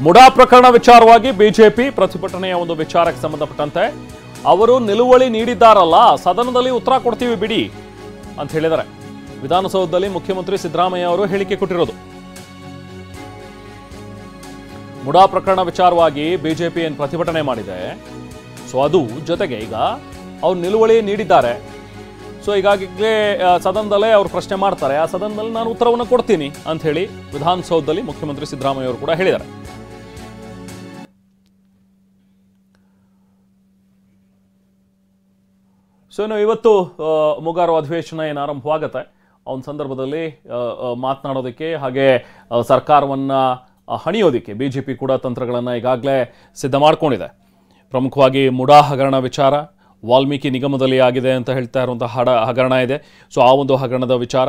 ಮುಡಾ ಪ್ರಕರಣ ವಿಚಾರವಾಗಿ ಬಿಜೆಪಿ ಪ್ರತಿಭಟನೆಯ ಒಂದು ವಿಚಾರಕ್ಕೆ ಸಂಬಂಧಪಟ್ಟಂತೆ ಅವರು ನಿಲುವಳಿ ನೀಡಿದ್ದಾರಲ್ಲ, ಸದನದಲ್ಲಿ ಉತ್ತರ ಕೊಡ್ತೀವಿ ಬಿಡಿ ಅಂತ ಹೇಳಿದ್ದಾರೆ. ವಿಧಾನಸೌಧದಲ್ಲಿ ಮುಖ್ಯಮಂತ್ರಿ ಸಿದ್ದರಾಮಯ್ಯ ಅವರು ಹೇಳಿಕೆ ಕೊಟ್ಟಿರೋದು. ಮುಡಾ ಪ್ರಕರಣ ವಿಚಾರವಾಗಿ ಬಿಜೆಪಿ ಏನು ಪ್ರತಿಭಟನೆ ಮಾಡಿದೆ, ಸೊ ಅದು ಜೊತೆಗೆ ಈಗ ಅವ್ರು ನಿಲುವಳಿ ನೀಡಿದ್ದಾರೆ. ಸೊ ಈಗಾಗಲೇ ಸದನದಲ್ಲೇ ಅವರು ಪ್ರಶ್ನೆ ಮಾಡ್ತಾರೆ, ಆ ಸದನದಲ್ಲಿ ನಾನು ಉತ್ತರವನ್ನು ಕೊಡ್ತೀನಿ ಅಂತ ಹೇಳಿ ವಿಧಾನಸೌಧದಲ್ಲಿ ಮುಖ್ಯಮಂತ್ರಿ ಸಿದ್ದರಾಮಯ್ಯ ಅವರು ಕೂಡ ಹೇಳಿದ್ದಾರೆ. ಸೊ ಇನ್ನು ಇವತ್ತು ಮುಂಗಾರು ಅಧಿವೇಶನ ಏನು ಆರಂಭವಾಗುತ್ತೆ, ಅವನ ಸಂದರ್ಭದಲ್ಲಿ ಮಾತನಾಡೋದಕ್ಕೆ ಹಾಗೆ ಸರ್ಕಾರವನ್ನು ಹಣಿಯೋದಕ್ಕೆ ಬಿಜೆಪಿ ಕೂಡ ತಂತ್ರಗಳನ್ನು ಈಗಾಗಲೇ ಸಿದ್ಧ ಮಾಡ್ಕೊಂಡಿದೆ. ಪ್ರಮುಖವಾಗಿ ಮುಡಾ ಹಗರಣ ವಿಚಾರ, ವಾಲ್ಮೀಕಿ ನಿಗಮದಲ್ಲಿ ಆಗಿದೆ ಅಂತ ಹೇಳ್ತಾ ಇರುವಂಥ ಹಗರಣ ಇದೆ. ಸೊ ಆ ಒಂದು ಹಗರಣದ ವಿಚಾರ,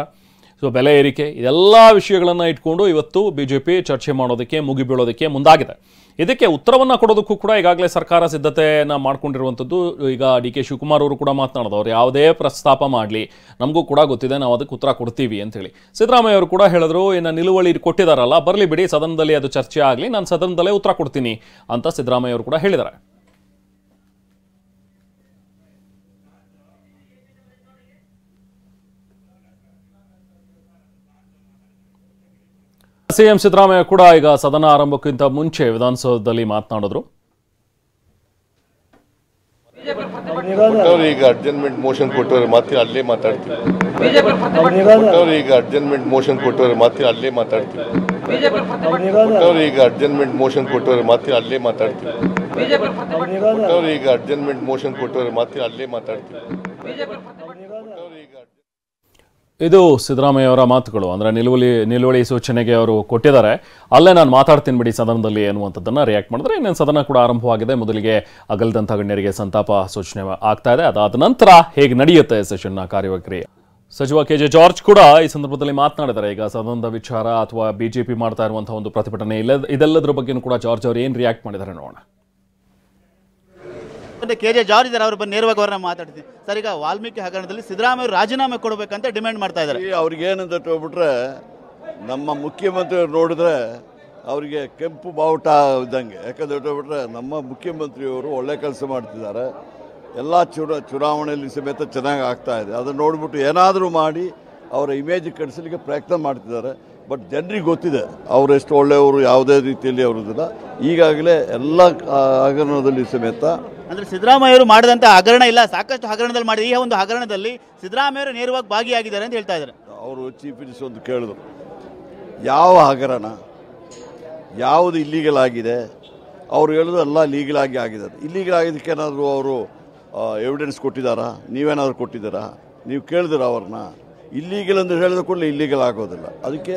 ಸೊ ಬೆಲೆ ಏರಿಕೆ, ಇದೆಲ್ಲ ವಿಷಯಗಳನ್ನು ಇಟ್ಕೊಂಡು ಇವತ್ತು ಬಿಜೆಪಿ ಚರ್ಚೆ ಮಾಡೋದಕ್ಕೆ, ಮುಗಿಬೀಳೋದಕ್ಕೆ ಮುಂದಾಗಿದೆ. ಇದಕ್ಕೆ ಉತ್ತರವನ್ನು ಕೊಡೋದಕ್ಕೂ ಕೂಡ ಈಗಾಗಲೇ ಸರ್ಕಾರ ಸಿದ್ಧತೆಯನ್ನು ಮಾಡ್ಕೊಂಡಿರುವಂಥದ್ದು. ಈಗ ಡಿ.ಕೆ. ಶಿವಕುಮಾರ್ ಅವರು ಕೂಡ ಮಾತನಾಡಿದವರು, ಯಾವುದೇ ಪ್ರಸ್ತಾಪ ಮಾಡಲಿ ನಮಗೂ ಕೂಡ ಗೊತ್ತಿದೆ, ನಾವು ಅದಕ್ಕೆ ಉತ್ತರ ಕೊಡ್ತೀವಿ ಅಂತೇಳಿ. ಸಿದ್ದರಾಮಯ್ಯ ಅವರು ಕೂಡ ಹೇಳಿದ್ರು, ಇನ್ನು ನಿಲುವಳಿ ಕೊಟ್ಟಿದ್ದಾರಲ್ಲ, ಬರಲಿ ಬಿಡಿ, ಸದನದಲ್ಲಿ ಅದು ಚರ್ಚೆ ಆಗಲಿ, ನಾನು ಸದನದಲ್ಲೇ ಉತ್ತರ ಕೊಡ್ತೀನಿ ಅಂತ ಸಿದ್ದರಾಮಯ್ಯ ಅವರು ಕೂಡ ಹೇಳಿದ್ದಾರೆ. ಸಿಎಂ ಸಿದ್ದರಾಮಯ್ಯ ಕೂಡ ಈಗ ಸದನ ಆರಂಭಕ್ಕಿಂತ ಮುಂಚೆ ವಿಧಾನಸೌಧದಲ್ಲಿ ಮಾತನಾಡಿದ್ರು. ಈಗ ಅಡ್ಜಸ್ಟ್ಮೆಂಟ್ ಮೋಷನ್ ಕೊಟ್ಟವ್ರೆ ಮತ್ತೆ ಅಲ್ಲೇ ಮಾತಾಡ್ತೀವಿ. ಈಗ ಅಡ್ಜಸ್ಟ್ಮೆಂಟ್ ಮೋಷನ್ ಕೊಟ್ಟವ್ರೆ ಮತ್ತೆ ಅಲ್ಲೇ ಮಾತಾಡ್ತೀವಿ. ಈಗ ಅಡ್ಜಸ್ಟ್ಮೆಂಟ್ ಮೋಷನ್ ಕೊಟ್ಟವ್ರೆ ಮತ್ತೆ ಅಲ್ಲೇ ಮಾತಾಡ್ತೀವಿ. ಈಗ ಅಡ್ಜಸ್ಟ್ಮೆಂಟ್ ಮೋಷನ್ ಕೊಟ್ಟವ್ರೆ ಮತ್ತೆ ಅಲ್ಲೇ ಮಾತಾಡ್ತೀವಿ. ಇದು ಸಿದ್ದರಾಮಯ್ಯ ಅವರ ಮಾತುಗಳು. ಅಂದರೆ ನಿಲುವಳಿ ಸೂಚನೆಗೆ ಅವರು ಕೊಟ್ಟಿದ್ದಾರೆ, ಅಲ್ಲೇ ನಾನು ಮಾತಾಡ್ತೀನಿ ಬಿಡಿ ಸದನದಲ್ಲಿ ಅನ್ನುವಂಥದ್ದನ್ನು ರಿಯಾಕ್ಟ್ ಮಾಡಿದ್ರೆ, ಇನ್ನೇನು ಸದನ ಕೂಡ ಆರಂಭವಾಗಿದೆ. ಮೊದಲಿಗೆ ಅಗಲಿದಂಥ ಗಣ್ಯರಿಗೆ ಸಂತಾಪ ಸೂಚನೆ ಆಗ್ತಾ ಇದೆ. ಅದಾದ ನಂತರ ಹೇಗೆ ನಡೆಯುತ್ತೆ ಸೆಷನ್ನ ಕಾರ್ಯವೈಖರಿ. ಸಚಿವ ಕೆ.ಜೆ. ಜಾರ್ಜ್ ಕೂಡ ಈ ಸಂದರ್ಭದಲ್ಲಿ ಮಾತನಾಡಿದ್ದಾರೆ. ಈಗ ಸದನದ ವಿಚಾರ ಅಥವಾ ಬಿಜೆಪಿ ಮಾಡ್ತಾ ಇರುವಂಥ ಒಂದು ಪ್ರತಿಭಟನೆ ಇದೆಲ್ಲದರ ಬಗ್ಗೆಯೂ ಕೂಡ ಜಾರ್ಜ್ ಅವರು ಏನು ರಿಯಾಕ್ಟ್ ಮಾಡಿದ್ದಾರೆ ನೋಡೋಣ. ಕೆ.ಜೆ. ಜಾರ್ಜ್ ಇದ್ದಾರೆ, ಅವರು ಬಂದು ನೇರವಾಗಿ ಅವರನ್ನ ಮಾತಾಡ್ತೀನಿ. ಸರ್, ಈಗ ವಾಲ್ಮೀಕಿ ಹಗರಣದಲ್ಲಿ ಸಿದ್ದರಾಮಯ್ಯ ರಾಜೀನಾಮೆ ಕೊಡಬೇಕಂತ ಡಿಮ್ಯಾಂಡ್ ಮಾಡ್ತಾ ಇದ್ದಾರೆ. ಅವ್ರಿಗೆ ಏನಂತ ಹೇಳ್ಬಿಟ್ರೆ, ನಮ್ಮ ಮುಖ್ಯಮಂತ್ರಿಯವ್ರು ನೋಡಿದ್ರೆ ಅವರಿಗೆ ಕೆಂಪು ಬಾವುಟ ಇದ್ದಂಗೆ. ಯಾಕಂದ್ರೆ ಹೇಳ್ಬಿಟ್ರೆ ನಮ್ಮ ಮುಖ್ಯಮಂತ್ರಿಯವರು ಒಳ್ಳೆ ಕೆಲಸ ಮಾಡ್ತಿದ್ದಾರೆ, ಎಲ್ಲ ಚುನಾವಣೆಯಲ್ಲಿ ಸಮೇತ ಚೆನ್ನಾಗಿ ಆಗ್ತಾ ಇದೆ. ಅದನ್ನು ನೋಡಿಬಿಟ್ಟು ಏನಾದರೂ ಮಾಡಿ ಅವರ ಇಮೇಜ್ ಕೆಡಿಸಲಿಕ್ಕೆ ಪ್ರಯತ್ನ ಮಾಡ್ತಿದ್ದಾರೆ. ಬಟ್ ಜನರಿಗೆ ಗೊತ್ತಿದೆ ಅವರೆಷ್ಟು ಒಳ್ಳೆಯವರು, ಯಾವುದೇ ರೀತಿಯಲ್ಲಿ ಅವರದಲ್ಲ. ಈಗಾಗಲೇ ಎಲ್ಲ ಹಗರಣದಲ್ಲಿ ಸಮೇತ ಅಂದರೆ ಸಿದ್ದರಾಮಯ್ಯವರು ಮಾಡಿದಂಥ ಹಗರಣ ಇಲ್ಲ, ಸಾಕಷ್ಟು ಹಗರಣದಲ್ಲಿ ಮಾಡಿದ. ಈ ಒಂದು ಹಗರಣದಲ್ಲಿ ಸಿದ್ದರಾಮಯ್ಯವರು ನೇರವಾಗಿ ಭಾಗಿಯಾಗಿದ್ದಾರೆ ಅಂತ ಹೇಳ್ತಾ ಇದ್ದಾರೆ. ಅವರು ಚೀಫ್ ಮಿನಿಸ್ಟರ್ ಒಂದು ಕೇಳಿದ್ರು, ಯಾವ ಹಗರಣ, ಯಾವುದು ಇಲ್ಲೀಗಲ್ ಆಗಿದೆ? ಅವರು ಹೇಳಿದ್ರು ಎಲ್ಲ ಲೀಗಲ್ ಆಗಿದೆ. ಇಲ್ಲೀಗಲ್ ಆಗಿದ್ದಕ್ಕೆ ಏನಾದರೂ ಅವರು ಎವಿಡೆನ್ಸ್ ಕೊಟ್ಟಿದ್ದಾರಾ? ನೀವೇನಾದರೂ ಕೊಟ್ಟಿದ್ದೀರಾ? ನೀವು ಕೇಳಿದಿರ ಅವ್ರನ್ನ? ಇಲ್ಲೀಗಲ್ ಅಂತ ಹೇಳಿದ ಕೂಡಲೇ ಇಲ್ಲೀಗಲ್ ಆಗೋದಿಲ್ಲ. ಅದಕ್ಕೆ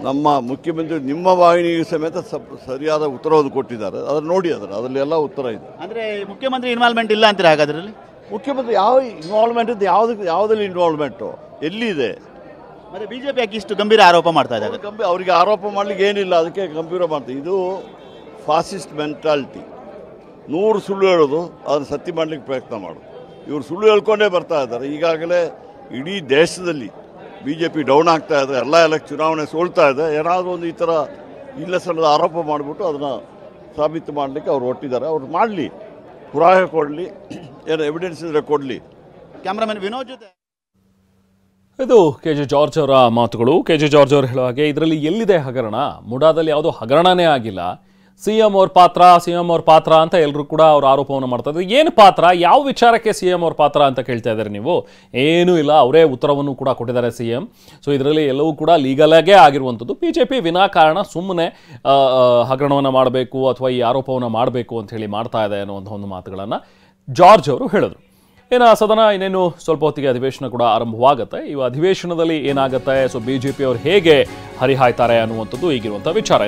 ನಮ್ಮ ಮುಖ್ಯಮಂತ್ರಿ ನಿಮ್ಮ ವಾಹಿನಿಗೆ ಸಮೇತ ಸರಿಯಾದ ಉತ್ತರವನ್ನು ಕೊಟ್ಟಿದ್ದಾರೆ. ಅದನ್ನು ನೋಡಿ, ಅದರಲ್ಲಿ ಎಲ್ಲ ಉತ್ತರ ಇದೆ. ಅಂದರೆ ಮುಖ್ಯಮಂತ್ರಿ ಇನ್ವಾಲ್ವ್ಮೆಂಟ್ ಇಲ್ಲ ಅಂತಾರೆ ಹಾಗಾದ್ರಲ್ಲಿ? ಮುಖ್ಯಮಂತ್ರಿ ಯಾವ ಇನ್ವಾಲ್ವ್ಮೆಂಟ್ ಇದೆ? ಯಾವುದಲ್ಲಿ ಇನ್ವಾಲ್ವ್ಮೆಂಟು ಎಲ್ಲಿದೆ? ಮತ್ತೆ ಬಿಜೆಪಿ ಯಾಕೆ ಇಷ್ಟು ಗಂಭೀರ ಆರೋಪ ಮಾಡ್ತಾ ಇದ್ದಾರೆ? ಅವರಿಗೆ ಆರೋಪ ಮಾಡಲಿಕ್ಕೆ ಏನಿಲ್ಲ, ಅದಕ್ಕೆ ಗಂಭೀರ ಮಾಡ್ತೀವಿ. ಇದು ಫಾಸಿಸ್ಟ್ ಮೆಂಟಾಲಿಟಿ. 100 ಸುಳ್ಳು ಹೇಳೋದು, ಅದನ್ನು ಸತ್ಯ ಮಾಡಲಿಕ್ಕೆ ಪ್ರಯತ್ನ ಮಾಡೋದು. ಇವರು ಸುಳ್ಳು ಹೇಳ್ಕೊಂಡೇ ಬರ್ತಾ ಇದ್ದಾರೆ. ಈಗಾಗಲೇ ಇಡೀ ದೇಶದಲ್ಲಿ ಬಿಜೆಪಿ ಡೌನ್ ಆಗ್ತಾ ಇದೆ, ಎಲ್ಲ ಚುನಾವಣೆ ಸೋಲ್ತಾ ಇದೆ. ಏನಾದರೂ ಒಂದು ಈ ಥರ ಇಲ್ಲ ಸಲ್ಲದ ಆರೋಪ ಮಾಡಿಬಿಟ್ಟು ಅದನ್ನು ಸಾಬೀತು ಮಾಡಲಿಕ್ಕೆ ಅವ್ರು ಹೊಟ್ಟಿದ್ದಾರೆ. ಅವ್ರು ಮಾಡಲಿ, ಪುರಾವೆ ಕೊಡಲಿ, ಏನು ಎವಿಡೆನ್ಸ್ ಇದ್ರೆ ಕೊಡಲಿ. ಕ್ಯಾಮ್ರಾಮನ್ ವಿನೋದ್ ಜೊತೆ ಇದು ಕೆ.ಜೆ. ಜಾರ್ಜ್ ಅವರ ಮಾತುಗಳು. ಕೆ.ಜೆ. ಜಾರ್ಜ್ ಅವರು ಹೇಳುವ ಹಾಗೆ ಇದರಲ್ಲಿ ಎಲ್ಲಿದೆ ಹಗರಣ? ಮುಡಾದಲ್ಲಿ ಯಾವುದೋ ಹಗರಣನೇ ಆಗಿಲ್ಲ. ಸಿಎಂ ಅವ್ರ ಪಾತ್ರ ಅಂತ ಎಲ್ಲರೂ ಕೂಡ ಅವ್ರ ಆರೋಪವನ್ನು ಮಾಡ್ತಾ ಇದ್ದಾರೆ. ಏನು ಪಾತ್ರ? ಯಾವ ವಿಚಾರಕ್ಕೆ ಸಿಎಂ ಅವ್ರ ಪಾತ್ರ ಅಂತ ಕೇಳ್ತಾ ಇದ್ದಾರೆ ನೀವು? ಏನೂ ಇಲ್ಲ, ಅವರೇ ಉತ್ತರವನ್ನು ಕೂಡ ಕೊಟ್ಟಿದ್ದಾರೆ ಸಿಎಂ. ಸೊ ಇದರಲ್ಲಿ ಎಲ್ಲವೂ ಕೂಡ ಲೀಗಲಾಗೇ ಆಗಿರುವಂಥದ್ದು. ಬಿಜೆಪಿ ವಿನಾಕಾರಣ ಸುಮ್ಮನೆ ಹಗರಣವನ್ನು ಮಾಡಬೇಕು ಅಥವಾ ಈ ಆರೋಪವನ್ನು ಮಾಡಬೇಕು ಅಂತ ಹೇಳಿ ಮಾಡ್ತಾ ಇದೆ ಅನ್ನುವಂಥ ಒಂದು ಮಾತುಗಳನ್ನು ಜಾರ್ಜ್ ಅವರು ಹೇಳಿದ್ರು. ಸದನ ಇನ್ನೇನು ಸ್ವಲ್ಪ ಹೊತ್ತಿಗೆ ಅಧಿವೇಶನ ಕೂಡ ಆರಂಭವಾಗುತ್ತೆ. ಈ ಅಧಿವೇಶನದಲ್ಲಿ ಏನಾಗುತ್ತೆ, ಸೊ ಬಿಜೆಪಿ ಅವರು ಹೇಗೆ ಹರಿಹಾಯ್ತಾರೆ ಅನ್ನುವಂಥದ್ದು ಈಗಿರುವಂಥ ವಿಚಾರ.